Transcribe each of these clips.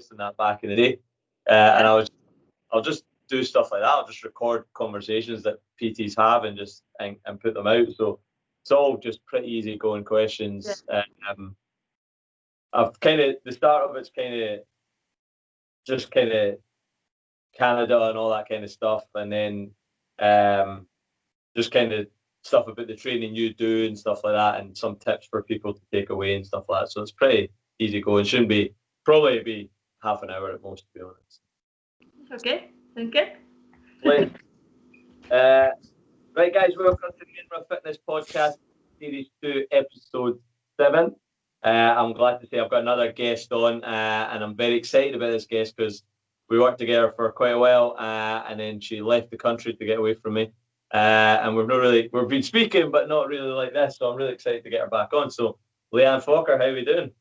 and that back in the day, and I'll just do stuff like that. I'll just record conversations that PTs have and just and put them out. So it's all just pretty easy going questions. I've kind of the start of it's kind of Canada and all that kind of stuff, and then just kind of stuff about the training you do and stuff like that, and some tips for people to take away and stuff like that. So it's pretty easy going. Shouldn't probably be half an hour at most, to be honest. Okay, sounds good. Right, guys, welcome to the Edinburgh Fitness Podcast, Series 2, Episode 7. I'm glad to say I've got another guest on, and I'm very excited about this guest because we worked together for quite a while, and then she left the country to get away from me. And we've been speaking, but not really like this. So I'm really excited to get her back on. So, Leanne Forker, how are we doing?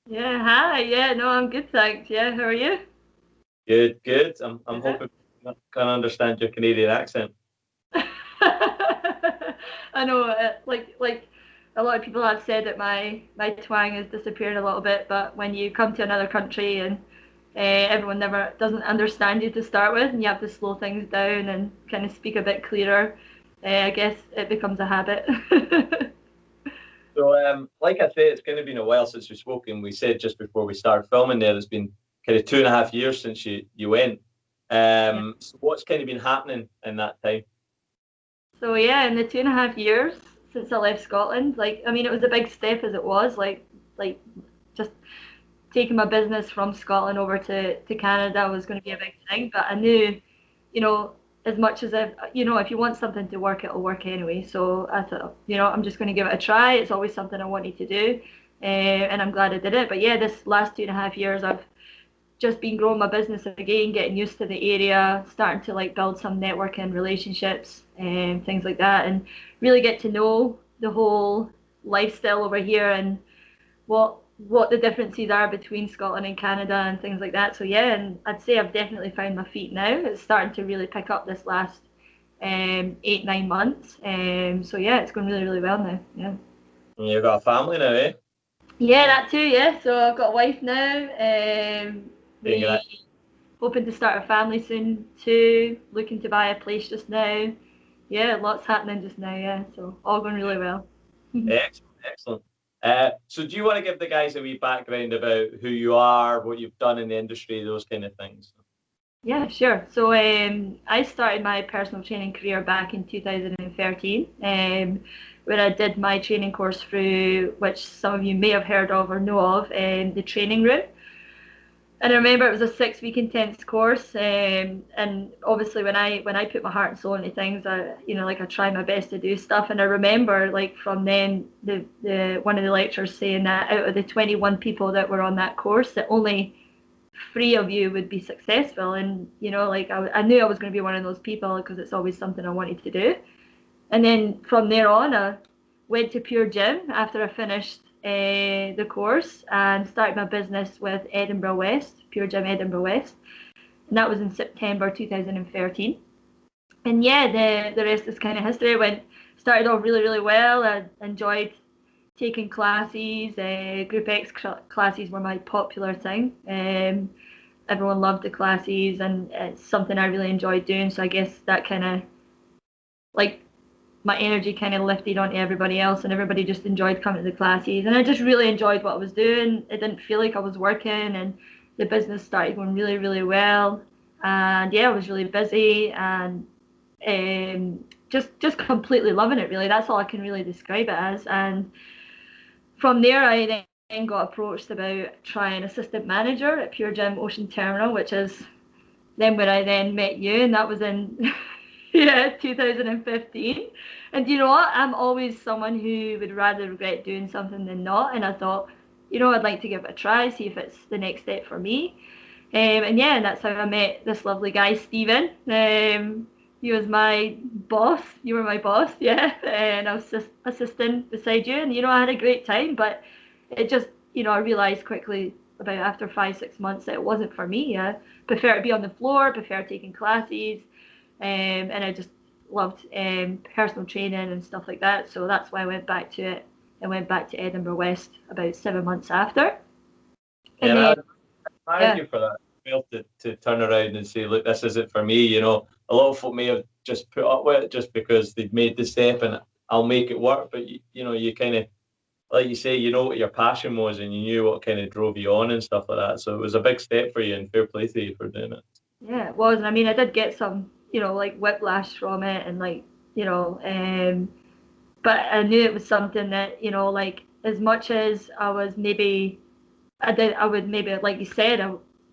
Yeah, hi. Yeah, no, I'm good, thanks. Yeah, how are you? Good. I'm hoping I can understand your Canadian accent. I know, like a lot of people have said that my twang has disappeared a little bit, but when you come to another country and everyone doesn't understand you to start with, and you have to slow things down and kind of speak a bit clearer, I guess it becomes a habit. So, like I said, it's kind of been a while since we've spoken. We said just before we started filming there's been kind of 2.5 years since you went. So what's kind of been happening in that time? So yeah, in the 2.5 years since I left Scotland, it was a big step as it was, like just taking my business from Scotland over to Canada was going to be a big thing. But I knew, as much as if you want something to work, it'll work anyway. So I thought, I'm just going to give it a try. It's always something I wanted to do, and I'm glad I did it. But yeah, this last 2.5 years, I've just been growing my business again, getting used to the area, starting to build some networking relationships and things like that, and really get to know the whole lifestyle over here and what the differences are between Scotland and Canada and things like that. So yeah, and I'd say I've definitely found my feet now. It's starting to really pick up this last 8-9 months. So yeah, it's going really, really well now. Yeah. And you've got a family now, eh? Yeah, that too. Yeah, so I've got a wife now. We hoping to start a family soon too. Looking to buy a place just now. Yeah, lots happening just now. Yeah, so all going really well. Excellent. So do you want to give the guys a wee background about who you are, what you've done in the industry, those kind of things? Yeah, sure. So I started my personal training career back in 2013, where I did my training course through, which some of you may have heard of or know of, the training route. And I remember it was a 6-week intense course, and obviously when I put my heart and soul into things, I try my best to do stuff. And I remember from then the one of the lecturers saying that out of the 21 people that were on that course, that only 3 of you would be successful. And I knew I was going to be one of those people because it's always something I wanted to do. And then from there on, I went to Pure Gym after I finished the course and started my business with Edinburgh West, Pure Gym Edinburgh West, and that was in September 2013. And yeah, the rest is kind of history. Started off really, really well. I enjoyed taking classes. Group X classes were my popular thing. Everyone loved the classes, and it's something I really enjoyed doing. So I guess that kind of my energy kind of lifted onto everybody else, and everybody just enjoyed coming to the classes, and I just really enjoyed what I was doing. It didn't feel like I was working, and the business started going really, really well. And yeah, I was really busy and just completely loving it, really. That's all I can really describe it as. And from there, I then got approached about trying assistant manager at Pure Gym Ocean Terminal, which is then where I then met you, and that was in 2015. And you know what? I'm always someone who would rather regret doing something than not. And I thought, I'd like to give it a try, see if it's the next step for me. And yeah, and that's how I met this lovely guy, Stephen. He was my boss. You were my boss, yeah. And I was just assisting beside you. And, I had a great time. But it just, I realized quickly about after 5-6 months that it wasn't for me. I prefer to be on the floor, prefer taking classes. And I just loved personal training and stuff like that. So that's why I went back to it. I went back to Edinburgh West about 7 months after. And yeah, then, I thank you for that. Well, to turn around and say, look, this isn't for me. You know, a lot of folk may have just put up with it just because they've made the step and I'll make it work. But you know, you kind of, like you say, you know what your passion was and you knew what kind of drove you on and stuff like that. So it was a big step for you, and fair play to you for doing it. Yeah, it was. And I mean, I did get some, like whiplash from it, and like, but I knew it was something that, like as much as I was maybe, I would maybe, like you said,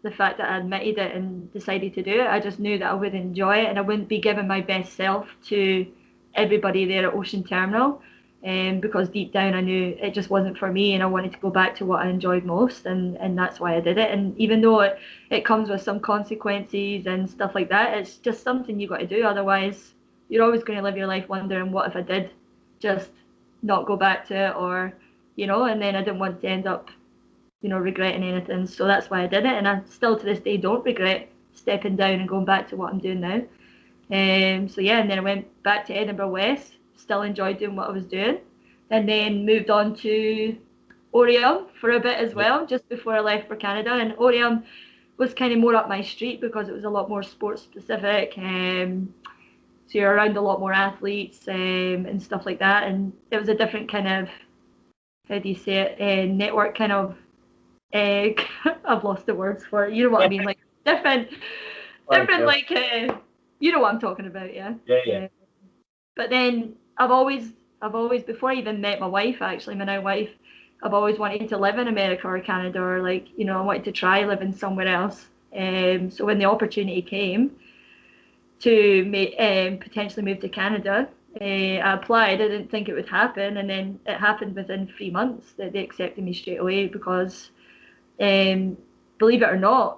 the fact that I admitted it and decided to do it, I just knew that I would enjoy it and I wouldn't be giving my best self to everybody there at Ocean Terminal. Because deep down I knew it just wasn't for me and I wanted to go back to what I enjoyed most, and that's why I did it. And even though it comes with some consequences and stuff like that, it's just something you got to do. Otherwise, you're always going to live your life wondering, what if I did just not go back to it, or and then I didn't want to end up regretting anything. So that's why I did it, and I still to this day don't regret stepping down and going back to what I'm doing now. So yeah, and then I went back to Edinburgh West, still enjoyed doing what I was doing, and then moved on to Oriam for a bit as well, just before I left for Canada. And Oriam was kind of more up my street because it was a lot more sports specific. So you're around a lot more athletes and stuff like that, and it was a different kind of, how do you say it, network kind of. I've lost the words for it. You know what I mean? Like different, like you know what I'm talking about, yeah. Yeah. But then I've always, before I even met my wife, actually, my now wife, I've always wanted to live in America or Canada, or like, I wanted to try living somewhere else. So when the opportunity came to potentially move to Canada, I applied. I didn't think it would happen, and then it happened within 3 months that they accepted me straight away because, believe it or not,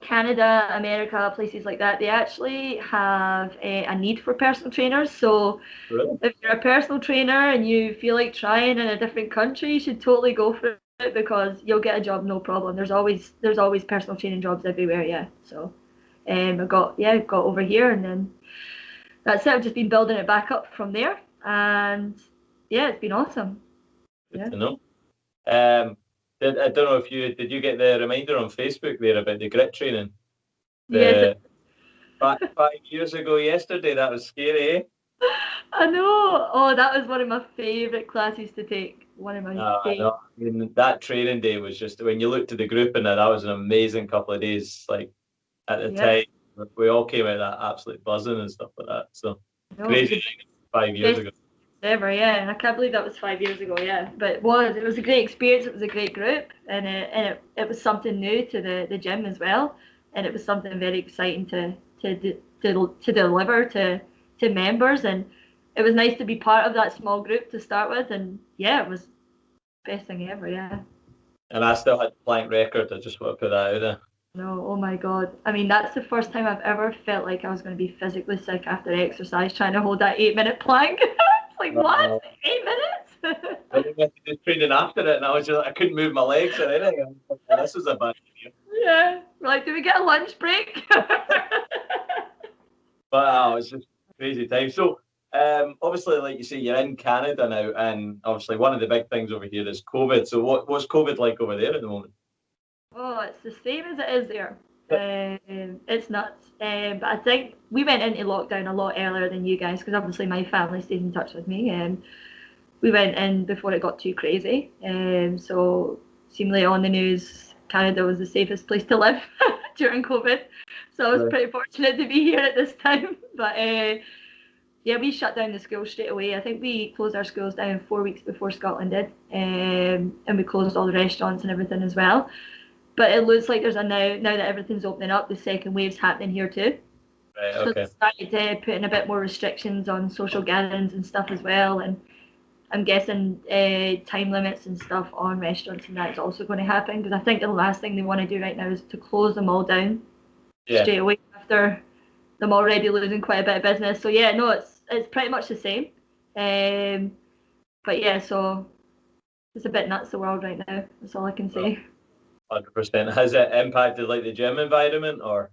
Canada, America, places like that, they actually have a need for personal trainers. So Really? if you're a personal trainer and you feel like trying in a different country, you should totally go for it because you'll get a job, no problem. There's always personal training jobs everywhere, yeah. So I got over here, and then that's it. I've just been building it back up from there, and yeah, it's been awesome. Good to know. I don't know if did you get the reminder on Facebook there about the grit training? Yes. 5 years ago yesterday, that was scary, eh? I know. Oh, that was one of my favourite classes to take. One of my I know. I mean, that training day was just, when you looked at the group, and that was an amazing couple of days. Like at the time, we all came out that absolute buzzing and stuff like that. So crazy, 5 years ago. Ever, yeah, and I can't believe that was 5 years ago, yeah. But it was a great experience. It was a great group, and it was something new to the gym as well, and it was something very exciting to deliver to members, and it was nice to be part of that small group to start with, and yeah, it was the best thing ever, yeah. And I still had the plank record. I just want to put that out there. No, oh my God. I mean, that's the first time I've ever felt like I was going to be physically sick after exercise trying to hold that 8-minute plank. It's like, what? 8 minutes? I was just training after it, and I couldn't move my legs or anything. This was a bad idea. Yeah. We're like, do we get a lunch break? But it's just crazy time. So, obviously, like you say, you're in Canada now, and obviously one of the big things over here is COVID. So, what's COVID like over there at the moment? Oh, it's the same as it is there. It's nuts. But I think we went into lockdown a lot earlier than you guys because obviously my family stays in touch with me. We went in before it got too crazy. So seemingly on the news, Canada was the safest place to live during COVID. So I was pretty fortunate to be here at this time. But yeah, we shut down the schools straight away. I think we closed our schools down 4 weeks before Scotland did. And we closed all the restaurants and everything as well. But it looks like there's now that everything's opening up, the second wave's happening here too. Right, so they started putting a bit more restrictions on social gatherings and stuff as well. And I'm guessing time limits and stuff on restaurants and that's also going to happen because I think the last thing they want to do right now is to close them all down straight away after them already losing quite a bit of business. So yeah, no, it's pretty much the same. But yeah, so it's a bit nuts the world right now. That's all I can say. 100%. Has it impacted like the gym environment or?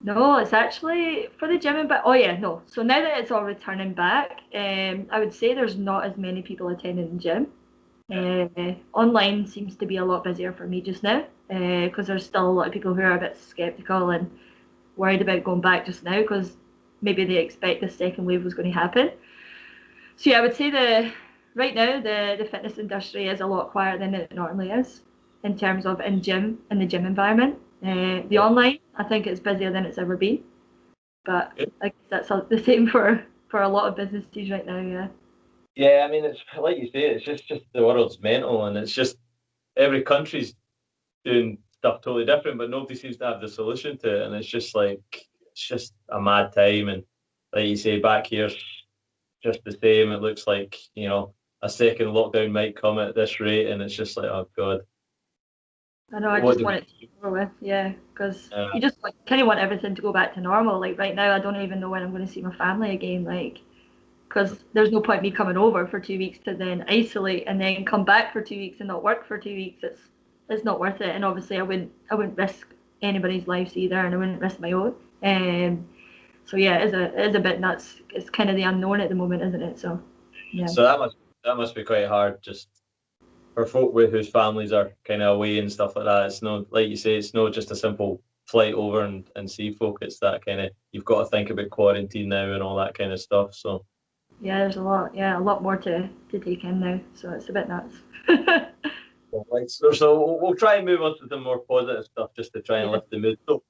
No, it's actually for the gym, but oh yeah, no. So now that it's all returning back, I would say there's not as many people attending the gym. Online seems to be a lot busier for me just now. because there's still a lot of people who are a bit skeptical and worried about going back just now because maybe they expect the second wave was going to happen. So yeah, I would say right now the fitness industry is a lot quieter than it normally is in terms of in the gym environment. The online, I think it's busier than it's ever been, but I guess that's the same for a lot of businesses right now. Yeah. Yeah, I mean, it's like you say, it's just the world's mental, and it's just every country's doing stuff totally different, but nobody seems to have the solution to it, and it's just like it's just a mad time, and like you say, back here's just the same. It looks like a second lockdown might come at this rate, and it's just like, oh god. I know. I What just do want it to be over with. Yeah, because we, you just kind of want everything to go back to normal. Like right now, I don't even know when I'm going to see my family again. Like, because there's no point me coming over for 2 weeks to then isolate and then come back for 2 weeks and not work for 2 weeks. It's not worth it. And obviously, I wouldn't risk anybody's lives either, and I wouldn't risk my own. So yeah, it is a bit nuts. It's kind of the unknown at the moment, isn't it? So yeah. So that must be quite hard, just for folk with whose families are kind of away and stuff like that. It's no, like you say, it's not just a simple flight over and see folk. It's that kind of, you've got to think about quarantine now and all that kind of stuff. So Yeah, there's a lot more to take in now. So it's a bit nuts. so we'll try and move on to some more positive stuff just to try and lift the mood. So,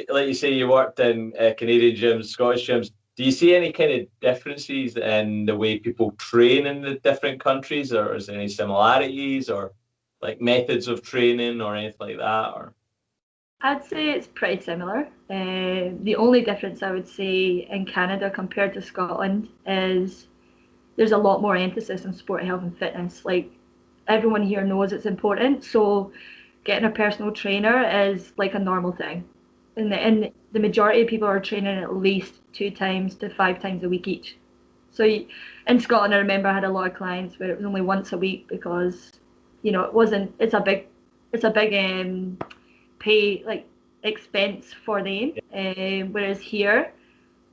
like you say, you worked in Canadian gyms, Scottish gyms. Do you see any kind of differences in the way people train in the different countries, or is there any similarities, or like methods of training, or anything like that? Or I'd say it's pretty similar. The only difference I would say in Canada compared to Scotland is there's a lot more emphasis on sport health and fitness. Like everyone here knows it's important, so getting a personal trainer is like a normal thing. And the majority of people are training at least 2 times to 5 times a week each. So in Scotland, I remember I had a lot of clients where it was only once a week because, it wasn't. It's a big pay like expense for them. Whereas here,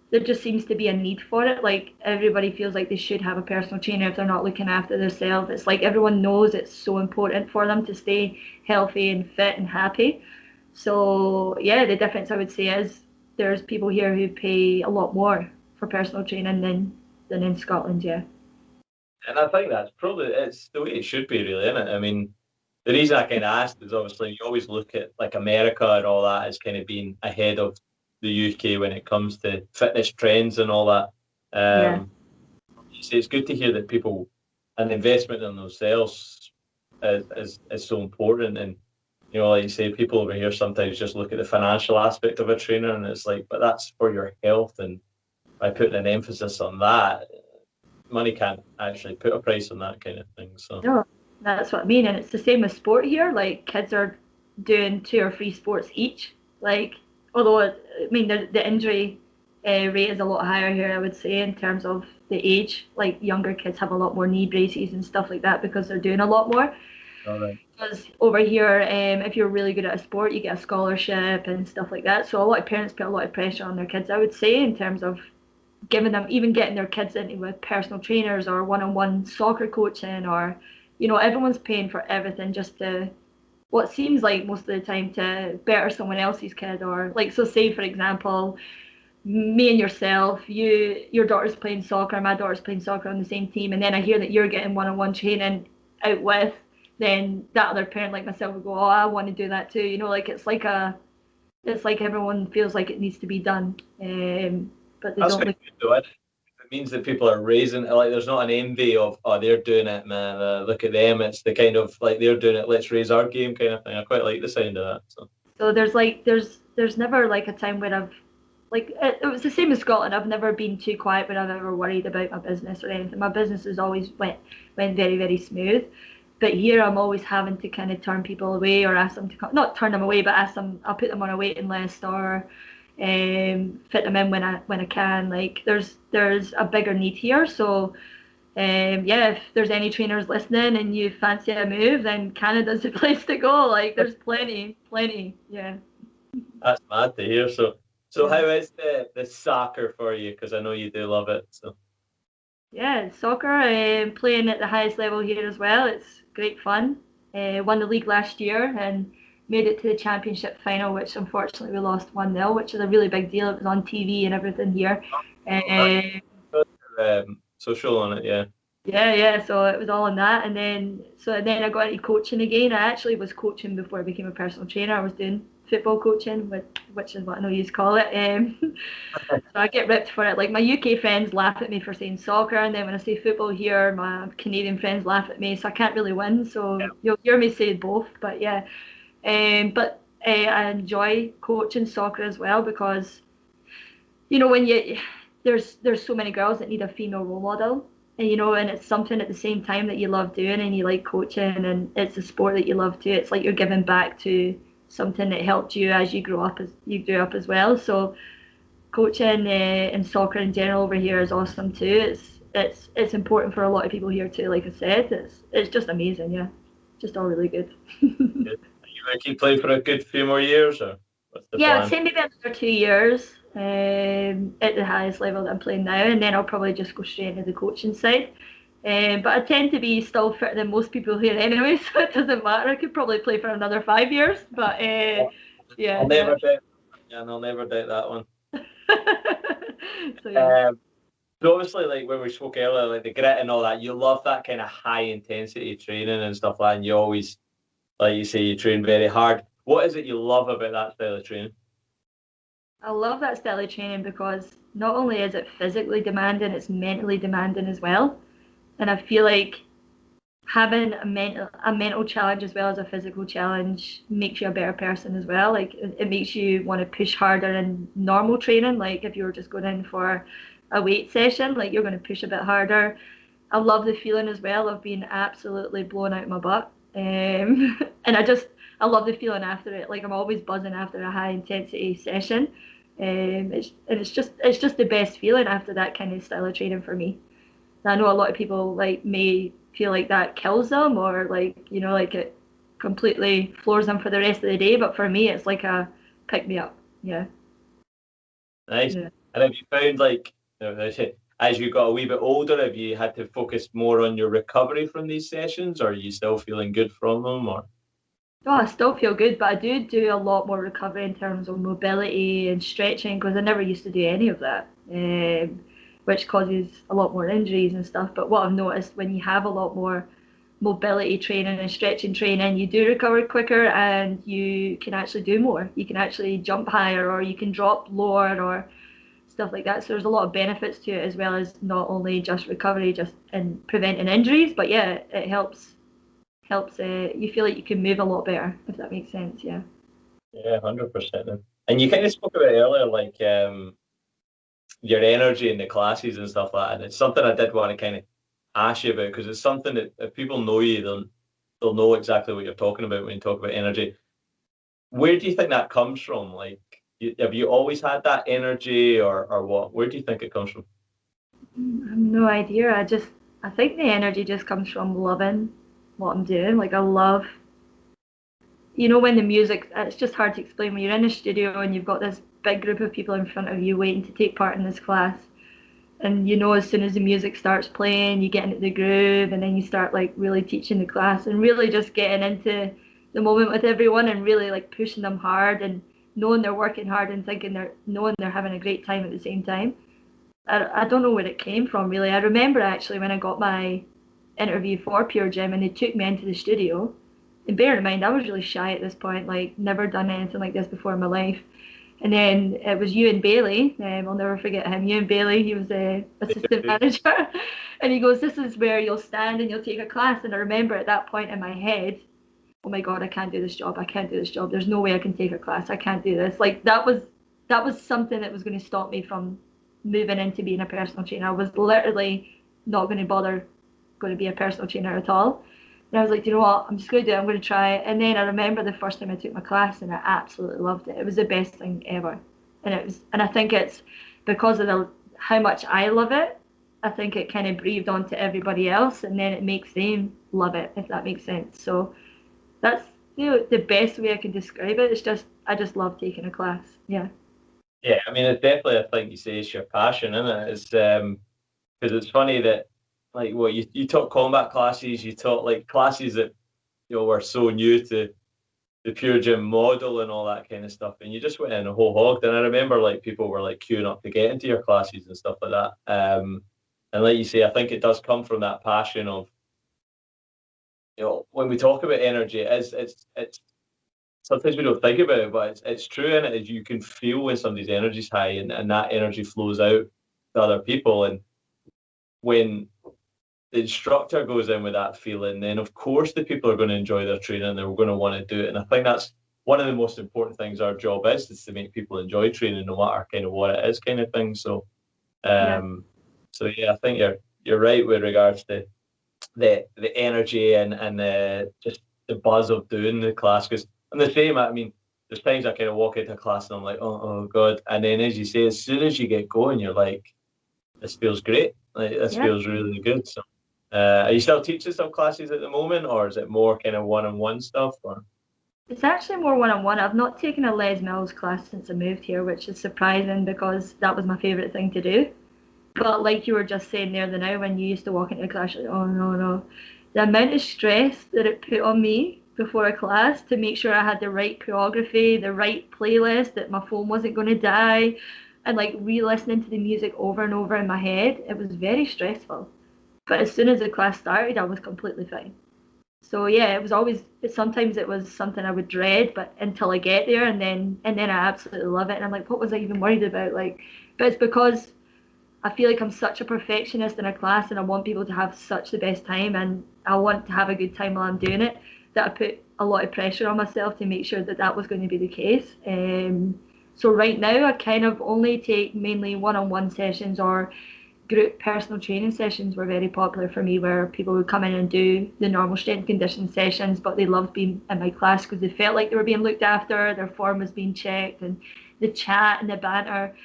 there just seems to be a need for it. Like everybody feels like they should have a personal trainer if they're not looking after themselves. It's like everyone knows it's so important for them to stay healthy and fit and happy. So yeah, the difference I would say is there's people here who pay a lot more for personal training than in Scotland. Yeah. and I think it's the way it should be, really, isn't it? I mean, the reason I kind of asked is obviously you always look at like America and all that as kind of being ahead of the UK when it comes to fitness trends and all that. Yeah. So it's good to hear that people an investment in themselves is so important. And like you say, people over here sometimes just look at the financial aspect of a trainer, and it's like, but that's for your health. And by putting an emphasis on that, money can't actually put a price on that kind of thing. So No, that's what I mean. And it's the same with sport here. Like kids are doing 2 or 3 sports each. Like, although I mean the injury rate is a lot higher here, I would say, in terms of the age. Like younger kids have a lot more knee braces and stuff like that because they're doing a lot more. all right. Because over here, if you're really good at a sport, you get a scholarship and stuff like that. So a lot of parents put a lot of pressure on their kids, I would say, in terms of even getting their kids into with personal trainers or one-on-one soccer coaching, or everyone's paying for everything just to what seems like most of the time to better someone else's kid. Or like, so say for example, me and yourself, your daughter's playing soccer, my daughter's playing soccer on the same team, and then I hear that you're getting one-on-one training out with, then that other parent like myself would go, oh, I want to do that too. Like it's like everyone feels like it needs to be done, but they That's don't quite look. good though. It means that people are raising, like, there's not an envy of, oh, they're doing it, man. Look at them. It's the kind of like they're doing it. Let's raise our game kind of thing. I quite like the sound of that. So there's never like a time where I've like it was the same as Scotland. I've never been too quiet when I've ever worried about my business or anything. My business has always went very, very smooth. But here I'm always having to kind of turn people away or ask them to come, not turn them away, but ask them. I'll put them on a waiting list or fit them in when I can. Like there's a bigger need here. So yeah, if there's any trainers listening and you fancy a move, then Canada's the place to go. Like there's plenty. Yeah. That's mad to hear. So Yeah. how is the soccer for you? Because I know you do love it. So Yeah, soccer, playing at the highest level here as well. It's great fun. Won the league last year and made it to the championship final, which unfortunately we lost 1-0, which is a really big deal. It was on TV and everything here. Social on it, yeah. Yeah. So it was all on that, and then I got into coaching again. I actually was coaching before I became a personal trainer. I was doing football coaching, which is what I know you call it. So I get ripped for it. Like my UK friends laugh at me for saying soccer, and then when I say football here, my Canadian friends laugh at me. So I can't really win. So you'll hear me say both. But yeah, I enjoy coaching soccer as well because when there's so many girls that need a female role model, and it's something at the same time that you love doing and you like coaching, and it's a sport that you love too. It's like you're giving back to something that helped you as you grew up as well. So coaching and soccer in general over here is awesome too. It's important for a lot of people here too. Like I said, it's just amazing. Yeah, just all really good. Good. Are you going to keep playing for a good few more years, or what's the Yeah, plan? I'd say maybe another 2 years at the highest level that I'm playing now, and then I'll probably just go straight into the coaching side. But I tend to be still fitter than most people here anyway, so it doesn't matter. I could probably play for another 5 years, but yeah. I'll never doubt. Yeah, and I'll never doubt that one. So yeah. So obviously, like when we spoke earlier, like the grit and all that, you love that kind of high intensity training and stuff like that. And you always, like you say, you train very hard. What is it you love about that style of training? I love that style of training because not only is it physically demanding, it's mentally demanding as well. And I feel like having a mental challenge as well as a physical challenge makes you a better person as well. Like it makes you want to push harder in normal training. Like if you were just going in for a weight session, like you're going to push a bit harder. I love the feeling as well of being absolutely blown out of my butt. And I love the feeling after it. Like I'm always buzzing after a high intensity session. It's just the best feeling after that kind of style of training for me. I know a lot of people like may feel like that kills them, or like it completely floors them for the rest of the day. But for me, it's like a pick me up. Yeah. Nice. Yeah. And have you found like, as you got a wee bit older, have you had to focus more on your recovery from these sessions, or are you still feeling good from them? Or Oh, I still feel good, but I do a lot more recovery in terms of mobility and stretching because I never used to do any of that, which causes a lot more injuries and stuff. But what I've noticed when you have a lot more mobility training and stretching training, you do recover quicker and you can actually do more. You can actually jump higher or you can drop lower or stuff like that. So there's a lot of benefits to it as well as not only just recovery, just in preventing injuries, but yeah, it helps you feel like you can move a lot better, if that makes sense. Yeah. yeah, 100%. And you kind of spoke about it earlier, like your energy in the classes and stuff like that. And it's something I did want to kind of ask you about because it's something that if people know you, they'll know exactly what you're talking about when you talk about energy. Where do you think that comes from? Like, have you always had that energy, or what? Where do you think it comes from? I have no idea. I think the energy just comes from loving what I'm doing. Like I love, when the music, it's just hard to explain when you're in a studio and you've got this big group of people in front of you waiting to take part in this class. And as soon as the music starts playing, you get into the groove and then you start like really teaching the class and really just getting into the moment with everyone and really like pushing them hard and knowing they're working hard and knowing they're having a great time at the same time. I don't know where it came from really. I remember actually when I got my interview for Pure Gym and they took me into the studio. And bear in mind, I was really shy at this point, like never done anything like this before in my life. And then it was Ewan Bailey. I'll never forget him. Ewan Bailey, he was the assistant manager. And he goes, "This is where you'll stand and you'll take a class." And I remember at that point in my head, oh my God, I can't do this job. I can't do this job. There's no way I can take a class. I can't do this. Like that was something that was going to stop me from moving into being a personal trainer. I was literally not going to bother going to be a personal trainer at all. And I was like, you know what? I'm just going to do it. I'm going to try it. And then I remember the first time I took my class, and I absolutely loved it. It was the best thing ever. And I think it's because of how much I love it. I think it kind of breathed onto everybody else, and then it makes them love it, if that makes sense. So that's the best way I can describe it. It's just I just love taking a class. Yeah. Yeah, I mean, it's definitely, I think you say it's your passion, isn't it? It's because it's funny that like what you taught combat classes, you taught like classes that were so new to the pure gym model and all that kind of stuff, and you just went in a whole hog. And I remember like people were like queuing up to get into your classes and stuff like that. And like you say, I think it does come from that passion of, when we talk about energy, it's sometimes we don't think about it, but it's true, and it is, you can feel when somebody's energy's high, and that energy flows out to other people. And when the instructor goes in with that feeling, then of course the people are going to enjoy their training, they're going to want to do it. And I think that's one of the most important things our job is to make people enjoy training, no matter kind of what it is, kind of thing. So Yeah. I think you're right with regards to the energy and just the buzz of doing the class. Because I'm the same. I mean, there's times I kind of walk into class and I'm like, oh god, and then as you say, as soon as you get going, you're like, this feels great. Like this Yeah. feels really good. So, are you still teaching some classes at the moment, or is it more kind of one-on-one stuff? Or It's actually more one-on-one. I've not taken a Les Mills class since I moved here, which is surprising because that was my favourite thing to do. But like you were just saying there the now, when you used to walk into a class, you're like, oh no, no. The amount of stress that it put on me before a class to make sure I had the right choreography, the right playlist, that my phone wasn't going to die, and like re-listening to the music over and over in my head, it was very stressful. But as soon as the class started, I was completely fine. So yeah, it was always, sometimes it was something I would dread, but until I get there, and then I absolutely love it. And I'm like, what was I even worried about? Like, but it's because I feel like I'm such a perfectionist in a class, and I want people to have such the best time, and I want to have a good time while I'm doing it, that I put a lot of pressure on myself to make sure that that was going to be the case. So right now I kind of only take mainly one-on-one sessions, or group personal training sessions were very popular for me, where people would come in and do the normal strength conditioning sessions, but they loved being in my class because they felt like they were being looked after, their form was being checked, and the chat and the banter.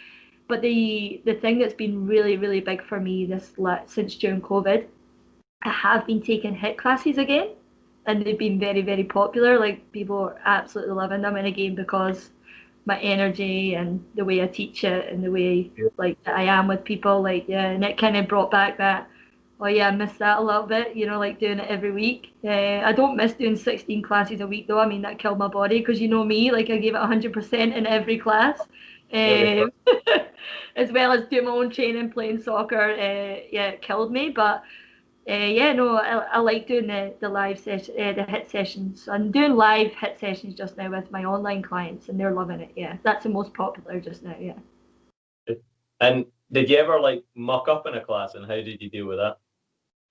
But the thing that's been really, really big for me since during COVID, I have been taking HIIT classes again, and they've been very, very popular. Like, people are absolutely loving them, and again, because my energy and the way I teach it and the way like I am with people, like, yeah, and it kind of brought back that, oh yeah, I miss that a little bit, like doing it every week. I don't miss doing 16 classes a week though. I mean, that killed my body, because you know me, like I gave it 100% in every class. yeah, As well as doing my own training, playing soccer. Yeah, it killed me, but yeah, no, I like doing the live session, the HIIT sessions. I'm doing live HIIT sessions just now with my online clients, and they're loving it. Yeah, that's the most popular just now. Yeah. and did you ever like muck up in a class, and how did you deal with that?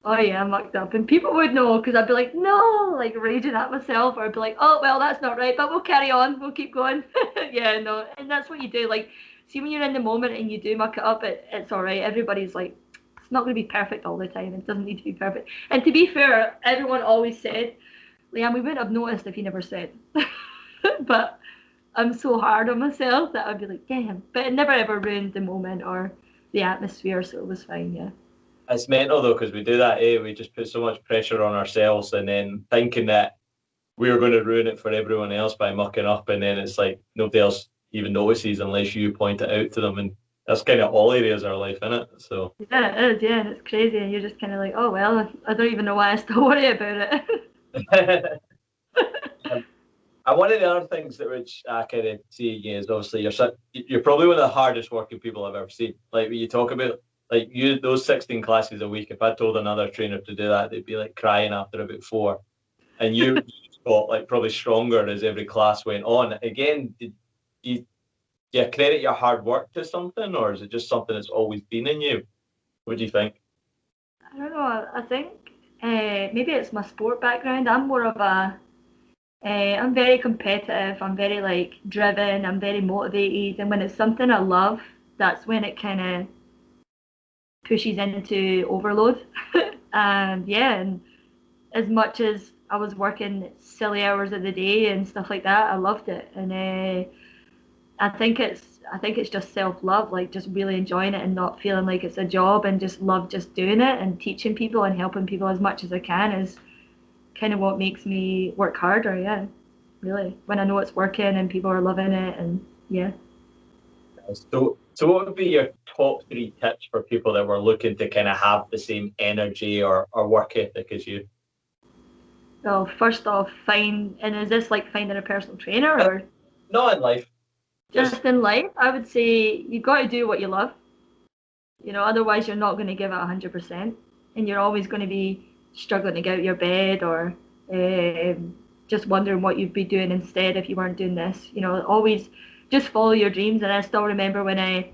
Oh yeah, I mucked up, and people would know, because I'd be like, no, like raging at myself, or I'd be like, oh well, that's not right, but we'll carry on, we'll keep going. Yeah, no, and that's what you do. Like, see, when you're in the moment and you do muck it up, it's all right. Everybody's like, it's not going to be perfect all the time. It doesn't need to be perfect. And to be fair, everyone always said, Leanne, we wouldn't have noticed if you never said. But I'm so hard on myself that I'd be like, damn. But it never ever ruined the moment or the atmosphere, so it was fine. Yeah. It's mental though, because we do that, we just put so much pressure on ourselves, and then thinking that we're going to ruin it for everyone else by mucking up, and then it's like nobody else even notices unless you point it out to them. And that's kind of all areas of our life, isn't it? So Yeah, it is. Yeah, and it's crazy, and you're just kind of like, oh well, I don't even know why I still worry about it. and one of the other things that which I kind of see again is obviously you're probably one of the hardest working people I've ever seen. Like when you talk about like you those 16 classes a week, if I told another trainer to do that, they'd be like crying after about four. And you got like probably stronger as every class went on. Again, did you, do you credit your hard work to something, or is it just something that's always been in you? What do you think? I don't know. I think maybe it's my sport background. I'm more of a I'm very competitive. I'm very like driven. I'm very motivated, and when it's something I love, that's when it kind of pushes into overload. And yeah, and as much as I was working silly hours of the day and stuff like that, I loved it. And I think it's just self love, like just really enjoying it and not feeling like it's a job, and just love just doing it and teaching people and helping people as much as I can is kind of what makes me work harder. Yeah, really. When I know it's working and people are loving it, and yeah. So what would be your top three tips for people that were looking to kind of have the same energy or work ethic as you? Well, first off, is this like finding a personal trainer or Not in life. just in life? I would say you've got to do what you love. Otherwise you're not going to give it 100%, and you're always going to be struggling to get out of your bed, or just wondering what you'd be doing instead if you weren't doing this. Always just follow your dreams. And I still remember when I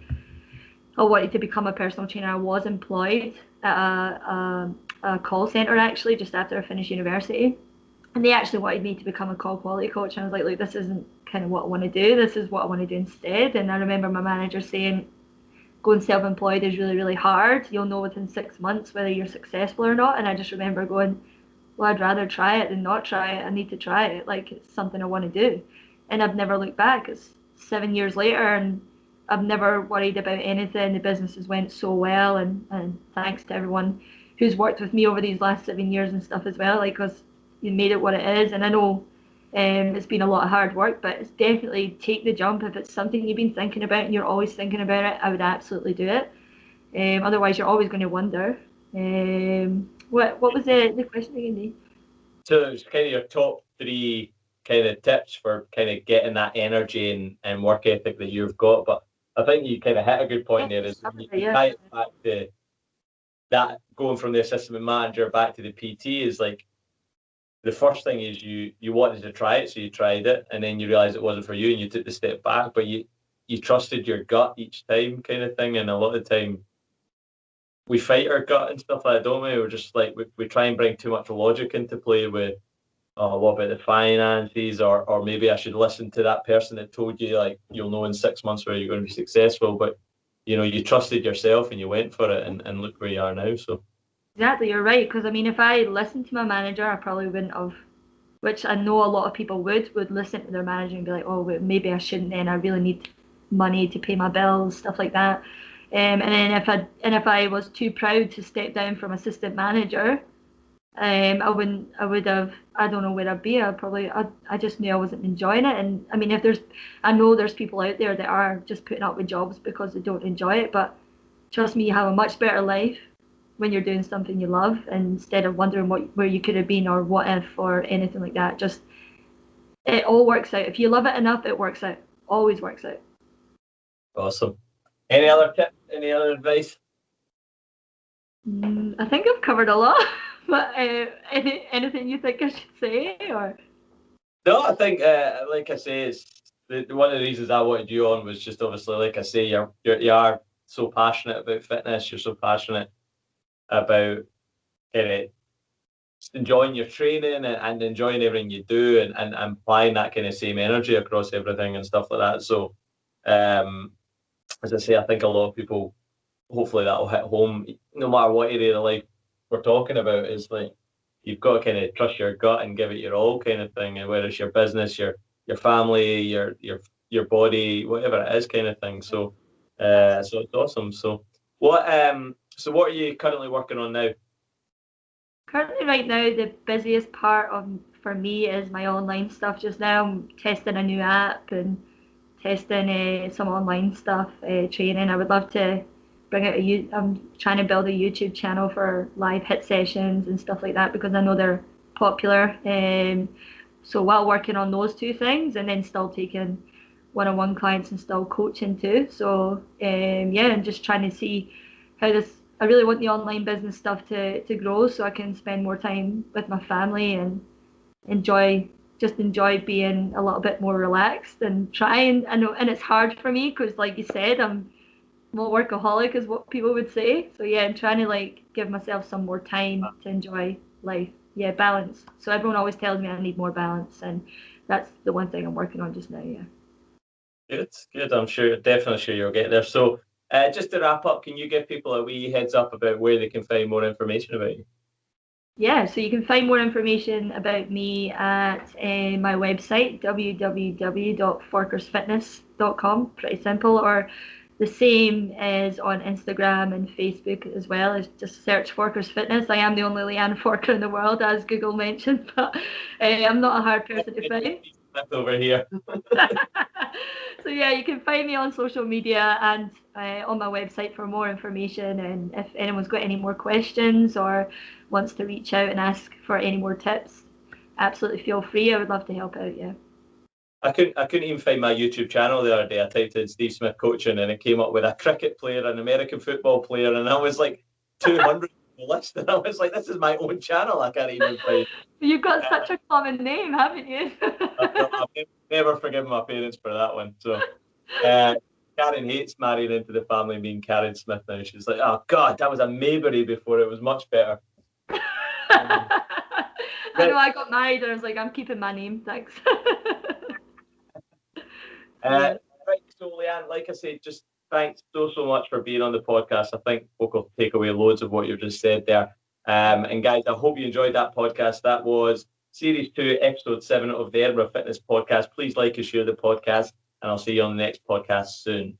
wanted to become a personal trainer. I was employed at a call center actually just after I finished university, and they actually wanted me to become a call quality coach. And I was like, look, this isn't kind of what I want to do. This is what I want to do instead. And I remember my manager saying, going self-employed is really, really hard. You'll know within 6 months whether you're successful or not. And I just remember going, well, I'd rather try it than not try it. I need to try it. Like, it's something I want to do. And I've never looked back. It's 7 years later, and I've never worried about anything. The business has went so well, and thanks to everyone who's worked with me over these last 7 years and stuff as well. Like, because you made it what it is. And I know it's been a lot of hard work, but it's definitely take the jump. If it's something you've been thinking about and you're always thinking about it, I would absolutely do it. Otherwise, you're always going to wonder. What was the question again, Dave? So it's kind of your top three kind of tips for kind of getting that energy and work ethic that you've got. But I think you kind of hit a good point there. Is you tie it back to that, going from the assistant manager back to the PT is like, the first thing is you wanted to try it, so you tried it, and then you realized it wasn't for you, and you took the step back. But you trusted your gut each time, kind of thing. And a lot of the time, we fight our gut and stuff like that, don't we? We're just like we try and bring too much logic into play with, oh, what about the finances, or maybe I should listen to that person that told you like you'll know in 6 months where you're going to be successful. But you trusted yourself and you went for it, and look where you are now. So. Exactly, you're right. Because I mean, if I listened to my manager, I probably wouldn't have. Which I know a lot of people would listen to their manager and be like, oh, maybe I shouldn't. Then I really need money to pay my bills, stuff like that. And then if I was too proud to step down from assistant manager, I would have. I don't know where I'd be. I just knew I wasn't enjoying it. And I mean, I know there's people out there that are just putting up with jobs because they don't enjoy it. But trust me, you have a much better life when you're doing something you love, and instead of wondering where you could have been or what if or anything like that. Just it all works out. If you love it enough, it works out. Always works out. Awesome. Any other tips? Any other advice? I think I've covered a lot. But anything you think I should say, or? No, I think, like I say, it's one of the reasons I wanted you on was just obviously, like I say, you are so passionate about fitness. You're so passionate about kind of enjoying your training and enjoying everything you do, and applying that kind of same energy across everything and stuff like that. So, as I say, I think a lot of people, hopefully that'll hit home, no matter what area of life we're talking about, is like you've got to kind of trust your gut and give it your all, kind of thing. And whether it's your business, your family, your body, whatever it is, kind of thing. So, so it's awesome. So what are you currently working on now? Currently, right now, the busiest part for me is my online stuff. Just now, I'm testing a new app and testing some online stuff, training. I would love to bring out I'm trying to build a YouTube channel for live HIIT sessions and stuff like that, because I know they're popular. So while working on those two things, and then still taking one-on-one clients and still coaching too. So yeah, and just trying to see how this. I really want the online business stuff to grow, so I can spend more time with my family and enjoy being a little bit more relaxed and trying. I know, and it's hard for me because, like you said, I'm a workaholic, is what people would say. So yeah, I'm trying to like give myself some more time to enjoy life. Yeah, balance. So everyone always tells me I need more balance, and that's the one thing I'm working on just now. Yeah. Good. I'm definitely sure you'll get there. So, just to wrap up, can you give people a wee heads up about where they can find more information about you? Yeah, so you can find more information about me at my website, www.forkersfitness.com. Pretty simple. Or the same as on Instagram and Facebook as well. As just search Forker's Fitness. I am the only Leanne Forker in the world, as Google mentioned, but I'm not a hard person to find. Over here. So yeah, you can find me on social media and on my website for more information. And if anyone's got any more questions or wants to reach out and ask for any more tips, absolutely feel free. I would love to help out. Yeah. I couldn't even find my YouTube channel the other day. I typed in Steve Smith coaching, and it came up with a cricket player, an American football player, and I was like 200 on the list, and I was like, this is my own channel. I can't even find. You've got such a common name, haven't you? I've never forgiven my parents for that one. So Karen hates marrying into the family being Karen Smith now. She's like, oh God, that was a Maybury before. It was much better. I know, I got married and I was like, I'm keeping my name, thanks. Right, so Leanne, like I said, just thanks so much for being on the podcast. I think folk will take away loads of what you've just said there. And guys, I hope you enjoyed that podcast. That was Series 2, Episode 7 of the Edinburgh Fitness Podcast. Please like and share the podcast, and I'll see you on the next podcast soon.